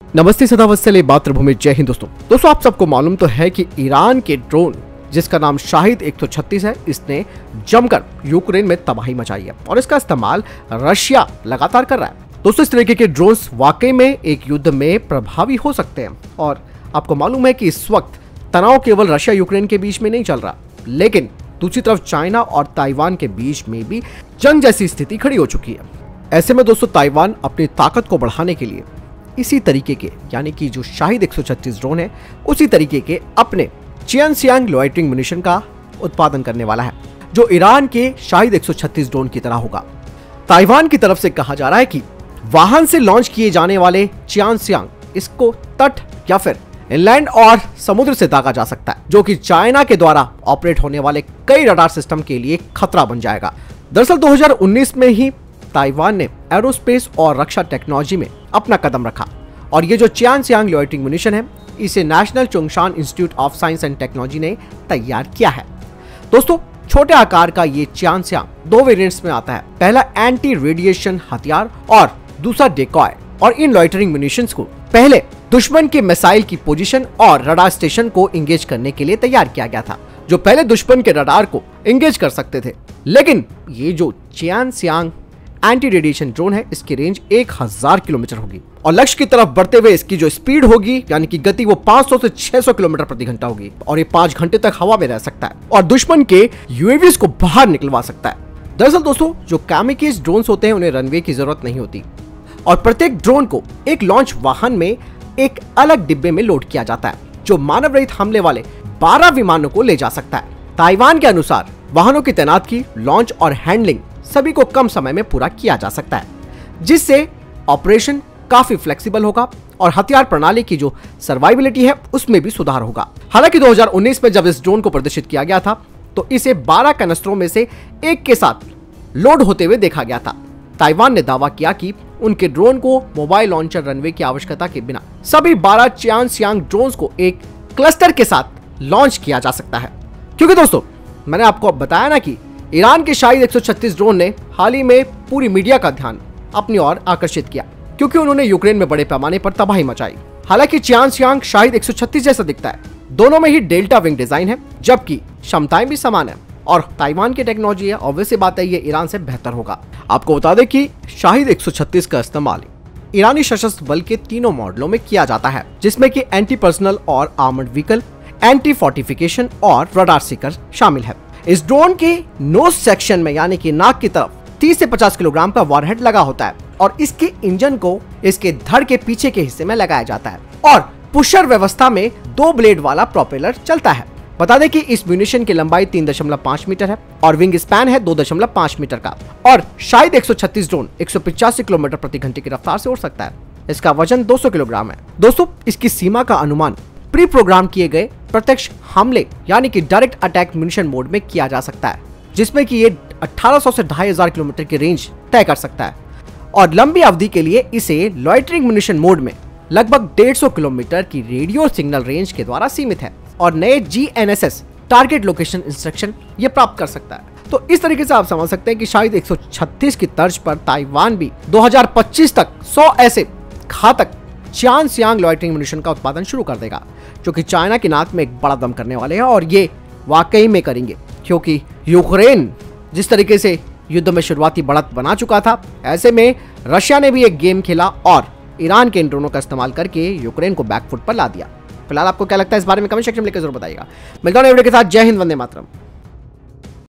नमस्ते सदावत्सले मातृभूमि जय हिंद। दोस्तों आप सबको मालूम तो है कि ईरान के ड्रोन जिसका नाम शाहिद 136 है, इसने जमकर यूक्रेन में तबाही मचाई है और इसका इस्तेमाल रशिया लगातार कर रहा है। दोस्तों इस तरीके के ड्रोन्स वाकई में एक युद्ध में प्रभावी हो सकते हैं और आपको मालूम है कि इस वक्त तनाव केवल रशिया यूक्रेन के बीच में नहीं चल रहा, लेकिन दूसरी तरफ चाइना और ताइवान के बीच में भी जंग जैसी स्थिति खड़ी हो चुकी है। ऐसे में दोस्तों ताइवान अपनी ताकत को बढ़ाने के लिए इसी तरीके के यानी कि जो शाहिद 136 ड्रोन है उसी तरीके के अपने चियनसियांग लॉइटरिंग म्यूनिशन का उत्पादन करने वाला है, जो ईरान के शाहिद 136 ड्रोन की तरह होगा। ताइवान की तरफ से कहा जा रहा है कि वाहन से लॉन्च किए जाने वाले चियनसियांग इसको तट या फिर इनलैंड और समुद्र से दागा जा सकता है, जो कि चाइना के द्वारा ऑपरेट होने वाले कई रडार सिस्टम के लिए खतरा बन जाएगा। दरअसल 2019 में ही ताइवान ने एरोस्पेस और रक्षा टेक्नोलॉजी में अपना कदम रखा और ये जो चियनसियांग लॉइटरिंग म्यूनिशन है इसे National Chungshan Institute of Science and Technology ने तैयार किया है। दोस्तों छोटे आकार का ये चियनसियांग दो वेरिएंट्स में आता है, पहला एंटी रेडिएशन हथियार और दूसरा डेकॉय। और इन लॉइटरिंग म्यूनिशंस को पहले दुश्मन के मिसाइल की पोजीशन और रडार स्टेशन को इंगेज करने के लिए तैयार किया गया था, जो पहले दुश्मन के रडार को इंगेज कर सकते थे। लेकिन ये जो चियनसियांग एंटी रेडिएशन ड्रोन है इसकी रेंज 1000 किलोमीटर होगी और लक्ष्य की तरफ बढ़ते हुए इसकी जो स्पीड होगी यानी कि गति वो 500 से 600 किलोमीटर प्रति घंटा होगी और ये 5 घंटे तक हवा में रह सकता है और दुश्मन के यूएवीज को बाहर निकलवा सकता है। दरअसल दोस्तों जो कैमिकेज ड्रोन्स होते हैं उन्हें रनवे की जरूरत नहीं होती और प्रत्येक ड्रोन को एक लॉन्च वाहन में एक अलग डिब्बे में लोड किया जाता है, जो मानव रहित हमले वाले 12 विमानों को ले जा सकता है। ताइवान के अनुसार वाहनों की तैनाती, लॉन्च और हैंडलिंग सभी को कम समय में पूरा किया जा सकता है, जिससे ऑपरेशन काफी फ्लेक्सिबल होगा और हथियार प्रणाली की जो सर्वाइबिलिटी है उसमें भी सुधार होगा। हालांकि 2019 में जब इस ड्रोन को प्रदर्शित किया गया था तो इसे 12 कैनस्ट्रों में से एक के साथ लोड होते हुए देखा गया था। ताइवान ने दावा किया कि उनके ड्रोन को मोबाइल लॉन्चर रनवे की आवश्यकता के बिना सभी 12 चियनसियांग ड्रोन्स को एक क्लस्टर के साथ लॉन्च किया जा सकता है। क्योंकि दोस्तों मैंने आपको अब बताया ना कि ईरान के शाहिद 136 ड्रोन ने हाल ही में पूरी मीडिया का ध्यान अपनी ओर आकर्षित किया, क्योंकि उन्होंने यूक्रेन में बड़े पैमाने पर तबाही मचाई। हालांकि चियनसियांग शाहिद 136 जैसा दिखता है, दोनों में ही डेल्टा विंग डिजाइन है, जबकि क्षमताएं भी समान है और ताइवान की टेक्नोलॉजी है, ऑब्वियस सी बात है ये ईरान से बेहतर होगा। आपको बता दें कि शाहिद 136 का इस्तेमाल ईरानी सशस्त्र बल के तीनों मॉडलों में किया जाता है, जिसमें कि एंटी पर्सनल और आर्मर्ड व्हीकल, एंटी फोर्टिफिकेशन और रडार सीकर शामिल है। इस ड्रोन के नोज सेक्शन में यानी कि नाक की तरफ 30 से 50 किलोग्राम का वॉरहेड लगा होता है और इसके इंजन को इसके धड़ के पीछे के हिस्से में लगाया जाता है और पुशर व्यवस्था में 2 ब्लेड वाला प्रोपेलर चलता है। बता दें कि इस म्यूनिशन की लंबाई 3.5 मीटर है और विंग स्पैन है 2.5 मीटर का और शायद 136 ड्रोन 185 किलोमीटर प्रति घंटे की रफ्तार से उड़ सकता है। इसका वजन 200 किलोग्राम है। दोस्तों इसकी सीमा का अनुमान प्री प्रोग्राम किए गए प्रत्यक्ष हमले यानी कि डायरेक्ट अटैक म्यूनिशन मोड में किया जा सकता है, जिसमें कि ये 1800 से 2500 किलोमीटर की रेंज तय कर सकता है और लंबी अवधि के लिए इसे लॉइटरिंग म्यूनिशन मोड में लगभग 150 किलोमीटर की रेडियो सिग्नल रेंज के द्वारा सीमित है और नए GNSS टारगेट लोकेशन इंस्ट्रक्शन ये प्राप्त कर सकता है। तो इस तरीके से आप समझ सकते हैं कि शायद 136 की तर्ज पर ताइवान भी 2025 तक 100 ऐसे घातक चियनसियांग लॉइटरिंग म्यूनिशन का उत्पादन शुरू कर देगा, जो कि चाइना की नाक में एक बड़ा दम करने वाले हैं और ये वाकई में करेंगे, क्योंकि यूक्रेन जिस तरीके से युद्ध में शुरुआती बढ़त बना चुका था, ऐसे में रशिया ने भी एक गेम खेला और ईरान के इन ड्रोनों का इस्तेमाल करके यूक्रेन को बैकफुट पर ला दिया। फिलहाल आपको क्या लगता है इस बारे में कमेंट सेक्शन में लिखकर जरूर बताइएगा। मिलता हूं वीडियो के साथ। जय हिंद, वंदे मातरम।